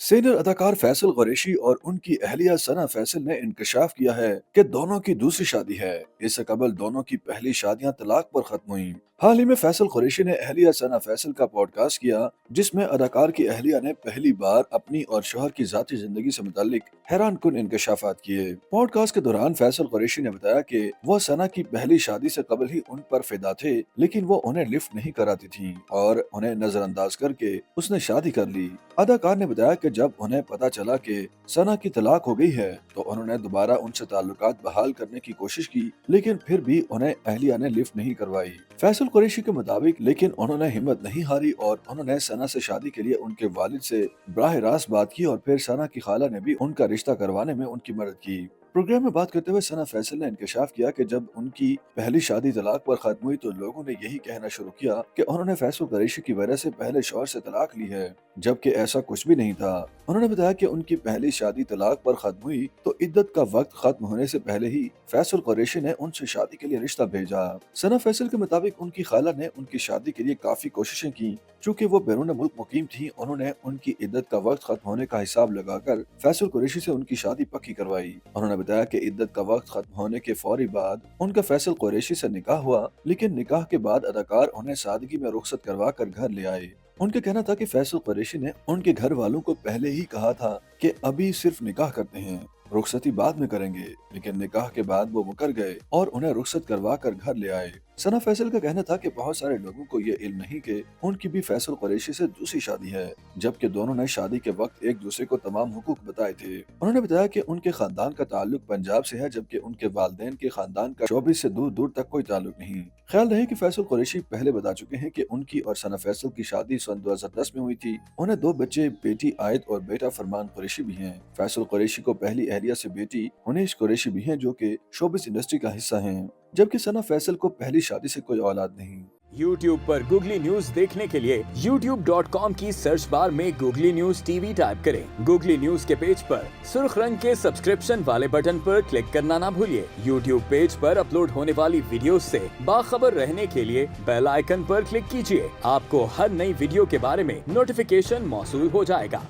Senior अदाकार फैसल कुरैशी और उनकी अहलिया सना फैसल ने इंकशाफ किया है कि दोनों की दूसरी शादी है। इससे कबल दोनों की पहली शादियां तलाक पर खत्म हुई। हाल ही में फैसल कुरैशी ने अहलिया सना फैसल का पॉडकास्ट किया, जिसमें अदाकार की अहलिया ने पहली बार अपनी और शोहर की जाती जिंदगी से मुतालिक हैरान कुन इंकशाफात किए। पॉडकास्ट के दौरान फैसल कुरैशी ने बताया कि वो सना की पहली शादी से कबल ही उन पर फिदा थे, लेकिन वो उन्हें लिफ्ट नहीं कराती थी और उन्हें नजरअंदाज करके उसने शादी कर ली। अदाकार ने बताया कि जब उन्हें पता चला कि सना की तलाक हो गई है तो उन्होंने दोबारा उनसे ताल्लुकात बहाल करने की कोशिश की, लेकिन फिर भी उन्हें अहलिया ने लिफ्ट नहीं करवाई। फैसल कुरैशी के मुताबिक लेकिन उन्होंने हिम्मत नहीं हारी और उन्होंने सना से शादी के लिए उनके वालिद से बराह रास्त बात की और फिर सना की खाला ने भी उनका रिश्ता करवाने में उनकी मदद की। प्रोग्राम में बात करते हुए सना फैसल ने इंकशाफ किया कि जब उनकी पहली शादी तलाक पर खत्म हुई तो लोगों ने यही कहना शुरू किया कि उन्होंने फैसल कुरैशी की वजह से पहले शौहर से तलाक ली है, जबकि ऐसा कुछ भी नहीं था। उन्होंने बताया कि उनकी पहली शादी तलाक पर खत्म हुई तो इद्दत का वक्त खत्म होने से पहले ही फैसल कुरैशी ने उनसे शादी के लिए रिश्ता भेजा। सना फैसल के मुताबिक उनकी खाला ने उनकी शादी के लिए काफी कोशिशें की। चूंकि वो बैरून मुल्क मुकीम थी, उन्होंने उनकी इद्दत का वक्त खत्म होने का हिसाब लगाकर फैसल कुरैशी से उनकी शादी पक्की करवाई। उन्होंने बताया कि इद्दत का वक्त खत्म होने के फौरी बाद उनका फैसल कुरैशी से निकाह हुआ, लेकिन निकाह के बाद अदाकार उन्हें सादगी में रुखसत करवा कर घर ले आए। उनका कहना था कि फैसल कुरैशी ने उनके घर वालों को पहले ही कहा था कि अभी सिर्फ निकाह करते हैं, रुखसती बाद में करेंगे, लेकिन निकाह के बाद वो मुकर गए और उन्हें रुखसत करवा कर घर ले आए। सना फैसल का कहना था कि बहुत सारे लोगों को ये इल्म नहीं कि उनकी भी फैसल कुरैशी से दूसरी शादी है, जबकि दोनों ने शादी के वक्त एक दूसरे को तमाम हुकूक बताए थे। उन्होंने बताया कि उनके खानदान का ताल्लुक पंजाब से है, जबकि उनके वालिदैन के खानदान का शोबे से दूर दूर तक कोई ताल्लुक नहीं। ख्याल रहे कि फैसल कुरैशी पहले बता चुके हैं कि उनकी और सना फैसल की शादी सन 2010 में हुई थी। उन्हें दो बच्चे, बेटी आयत और बेटा फरमान कुरैशी भी हैं। फैसल कुरैशी को पहली अहलिया से बेटी हुनैश कुरैशी भी हैं, जो कि शोबिस इंडस्ट्री का हिस्सा हैं, जबकि सना फैसल को पहली शादी से कोई औलाद नहीं। YouTube पर गूगली न्यूज देखने के लिए youtube.com की सर्च बार में गूगली न्यूज टीवी टाइप करें। गूगली न्यूज के पेज पर सुर्ख रंग के सब्सक्रिप्शन वाले बटन पर क्लिक करना ना भूलिए। YouTube पेज पर अपलोड होने वाली वीडियोस से बाखबर रहने के लिए बेल आइकन पर क्लिक कीजिए। आपको हर नई वीडियो के बारे में नोटिफिकेशन मौसूल हो जाएगा।